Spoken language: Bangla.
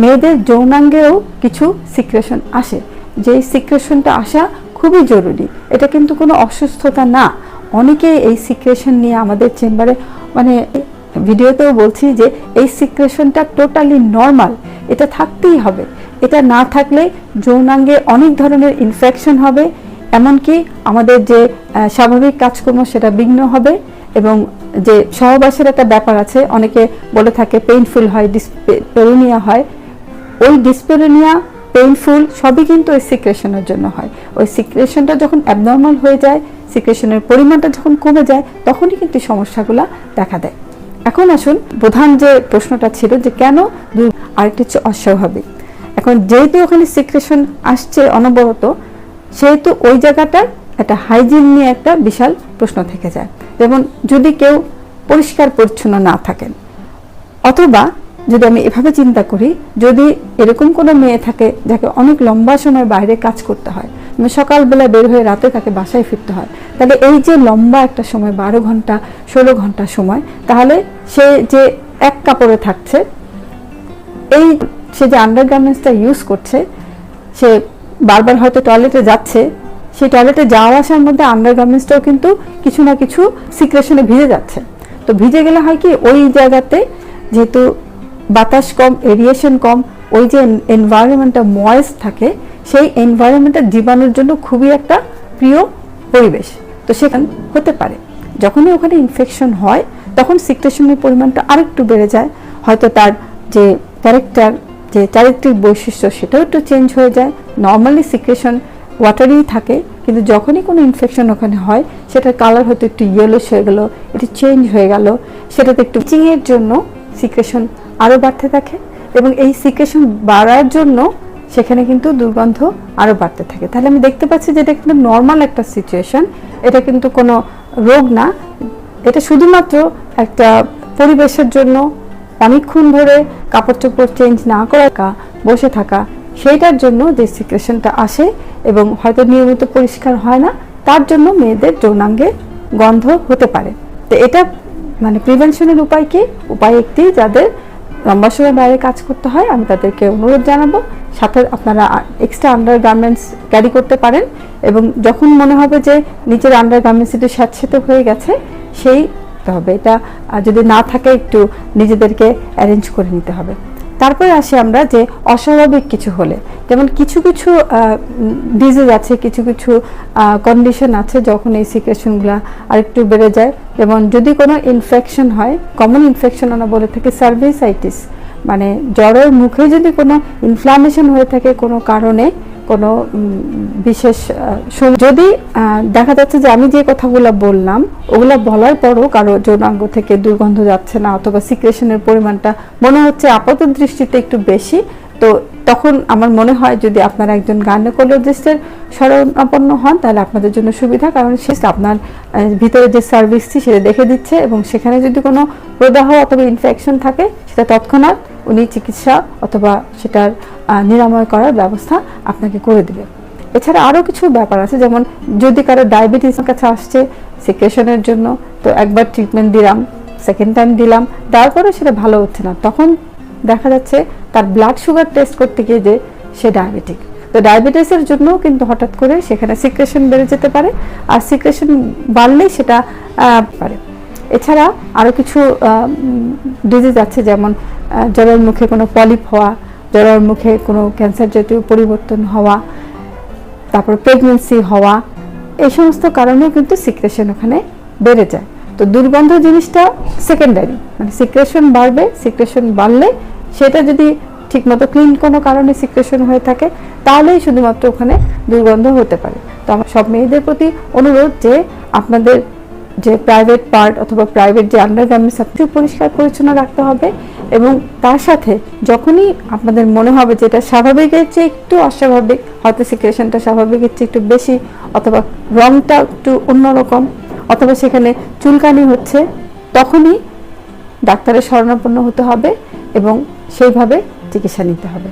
মেয়েদের যৌনাঙ্গেও কিছু সিক্রেশন আসে, যেই সিক্রেশনটা আসা খুবই জরুরি। এটা কিন্তু কোনো অসুস্থতা না। অনেকেই এই সিক্রেশন নিয়ে আমাদের চেম্বারে, মানে ভিডিওতেও বলছি যে এই সিক্রেশনটা টোটালি নর্মাল, এটা থাকতেই হবে। এটা না থাকলে যৌনাঙ্গে অনেক ধরনের ইনফেকশন হবে, এমনকি আমাদের যে স্বাভাবিক কাজকর্ম সেটা বিঘ্ন হবে। এবং যে সহবাসের একটা ব্যাপার আছে, অনেকে বলে থাকে পেইনফুল হয়, ডিসপেরিনিয়া হয়। ওই ডিসপেরিনিয়া, পেইনফুল সবই কিন্তু ওই সিক্রেশনের জন্য হয়। ওই সিক্রেশনটা যখন অ্যাবনর্মাল হয়ে যায়, সিক্রেশনের পরিমাণটা যখন কমে যায়, তখনই কিন্তু সমস্যাগুলো দেখা দেয়। এখন আসুন, প্রধান যে প্রশ্নটা ছিল যে কেন আরেকটা হচ্ছে অস্বাভাবিক। এখন যেহেতু ওখানে সিক্রেশন আসছে অনবরত, সেহেতু ওই জায়গাটার একটা হাইজিন নিয়ে একটা বিশাল প্রশ্ন থেকে যায়। যেমন যদি কেউ পরিষ্কার পরিচ্ছন্ন না থাকেন, অথবা যদি আমি এভাবে চিন্তা করি, যদি এরকম কোনো মেয়ে থাকে যাকে অনেক লম্বা সময় বাইরে কাজ করতে হয়, সকালবেলা বের হয়ে রাতে তাকে বাসায় ফিরতে হয়, তাহলে এই যে লম্বা একটা সময় 12 ঘন্টা 16 ঘন্টা সময়, তাহলে সে যে এক কাপড়ে থাকছে, এই সে যে আন্ডারগার্মেন্টসটা ইউজ করছে, সে বারবার হয়তো টয়লেটে যাচ্ছে, সেই টয়লেটে যাওয়া আসার মধ্যে আন্ডারগার্মেন্টসটাও কিন্তু কিছু না কিছু সিক্রেশনে ভিজে যাচ্ছে। তো ভিজে গেলে হয় কি, ওই জায়গাতে যেহেতু বাতাস কম, এরিয়েশন কম, ওই যে এনভায়রনমেন্টটা ময়েস্ট থাকে, সেই এনভায়রনমেন্টটা জীবাণুর জন্য খুবই একটা প্রিয় পরিবেশ। তো সেখানে হতে পারে যখনই ওখানে ইনফেকশন হয়, তখন সিক্রেশনের পরিমাণটা আরেকটু বেড়ে যায়। হয়তো তার যে ক্যারেক্টার, যে চারিত্রিক বৈশিষ্ট্য, সেটাও একটু চেঞ্জ হয়ে যায়। নর্মালি সিক্রেশন ওয়াটারই থাকে, কিন্তু যখনই কোনো ইনফেকশন ওখানে হয়, সেটার কালার হয়তো একটু ইয়েলোশ হয়ে গেল, একটু চেঞ্জ হয়ে গেল, সেটাতে একটু চিংয়ের জন্য সিক্রেশন আরও বাড়তে থাকে। এবং এই সিক্রেশন বাড়ার জন্য সেখানে কিন্তু দুর্গন্ধ আরও বাড়তে থাকে। তাহলে আমি দেখতে পাচ্ছি যে এটা কিন্তু নর্মাল একটা সিচুয়েশন, এটা কিন্তু কোনো রোগ না। এটা শুধুমাত্র একটা পরিবেশের জন্য অনেকক্ষণ ধরে কাপড় চোপড় চেঞ্জ না করা, বসে থাকা, সেইটার জন্য যে সিক্রেশনটা আসে এবং হয়তো নিয়মিত পরিষ্কার হয় না, তার জন্য মেয়েদের যৌনাঙ্গে গন্ধ হতে পারে। তো এটা মানে প্রিভেনশনের উপায় কি? উপায় একটি, যাদের লম্বা সময় বাইরে কাজ করতে হয়, আমি তাদেরকে অনুরোধ জানাবো সাথে আপনারা এক্সট্রা আন্ডারগার্মেন্টস ক্যারি করতে পারেন। এবং যখন মনে হবে যে নিচের আন্ডারগার্মেন্টস একটু স্যাঁতসেঁতে হয়ে গেছে, সেই হবে, এটা যদি না থাকে একটু নিজেদেরকে অ্যারেঞ্জ করে নিতে হবে। তারপরে আসি আমরা যে অস্বাভাবিক কিছু হলে, যেমন কিছু কিছু ডিজিজ আছে, কিছু কিছু কন্ডিশন আছে যখন এই সিক্রেশনগুলো আরেকটু বেড়ে যায়। যেমন যদি কোনো ইনফেকশন হয়, কমন ইনফেকশন আমরা বলে থাকি সার্ভিসাইটিস, মানে জ্বরের মুখে যদি কোনো ইনফ্লামেশন হয়ে থাকে কোনো কারণে, কোনো বিশেষ যদি দেখা যাচ্ছে যে আমি যে কথাগুলো বললাম ওগুলো বলার পরও কারো যৌনাঙ্গ থেকে দুর্গন্ধ যাচ্ছে না, অথবা সিক্রেশনের পরিমাণটা মনে হচ্ছে আপাত দৃষ্টিতে একটু বেশি, তো তখন আমার মনে হয় যদি আপনারা একজন গাইনোকোলজিস্টের শরণাপন্ন হন, তাহলে আপনাদের জন্য সুবিধা। কারণ সে আপনার ভিতরে যে সার্ভিসটি সেটা দেখে দিচ্ছে, এবং সেখানে যদি কোনো প্রদাহ অথবা ইনফেকশন থাকে, সেটা তৎক্ষণাৎ উনি চিকিৎসা অথবা সেটার নিরাময় করার ব্যবস্থা আপনাকে করে দেবে। এছাড়া আরও কিছু ব্যাপার আছে, যেমন যদি কারো ডায়াবেটিসের কাছে আসছে সিক্রেশনের জন্য, তো একবার ট্রিটমেন্ট দিলাম, সেকেন্ড টাইম দিলাম, তারপরে সেটা ভালো হচ্ছে না, তখন দেখা যাচ্ছে তার ব্লাড সুগার টেস্ট করতে গিয়ে যে সে ডায়াবেটিক। তো ডায়াবেটিসের জন্য কিন্তু হঠাৎ করে সেখানে সিক্রেশন বেড়ে যেতে পারে, আর সিক্রেশন বাড়লেই সেটা পারে। এছাড়া আরও কিছু ডিজিজ আছে, যেমন জ্বরের মুখে কোনো পলিপ হওয়া, জ্বরের মুখে কোনো ক্যান্সার জাতীয় পরিবর্তন হওয়া, তারপর প্রেগনেন্সি হওয়া, এই সমস্ত কারণেও কিন্তু সিক্রেশন ওখানে বেড়ে যায়। তো দুর্গন্ধ জিনিসটা সেকেন্ডারি, মানে সিক্রেশন বাড়বে, সিক্রেশন বাড়লে সেটা যদি ঠিকমতো ক্লিন কোনো কারণে সিক্রেশন হয়ে থাকে, তাহলেই শুধুমাত্র ওখানে দুর্গন্ধ হতে পারে। তো আমার সব মেয়েদের প্রতি অনুরোধ যে আপনাদের যে প্রাইভেট পার্ট অথবা প্রাইভেট যে আন্ডারগার্মেন্টস আপনি পরিষ্কার পরিচ্ছন্ন রাখতে হবে, এবং তার সাথে যখনই আপনাদের মনে হবে যে এটা স্বাভাবিকের চেয়ে একটু অস্বাভাবিক, হয়তো সিক্রেশনটা স্বাভাবিকের চেয়ে একটু বেশি, অথবা রংটা একটু অন্যরকম, অথবা সেখানে চুলকানি হচ্ছে, তখনই ডাক্তারের শরণাপন্ন হতে হবে এবং সেইভাবে চিকিৎসা নিতে হবে।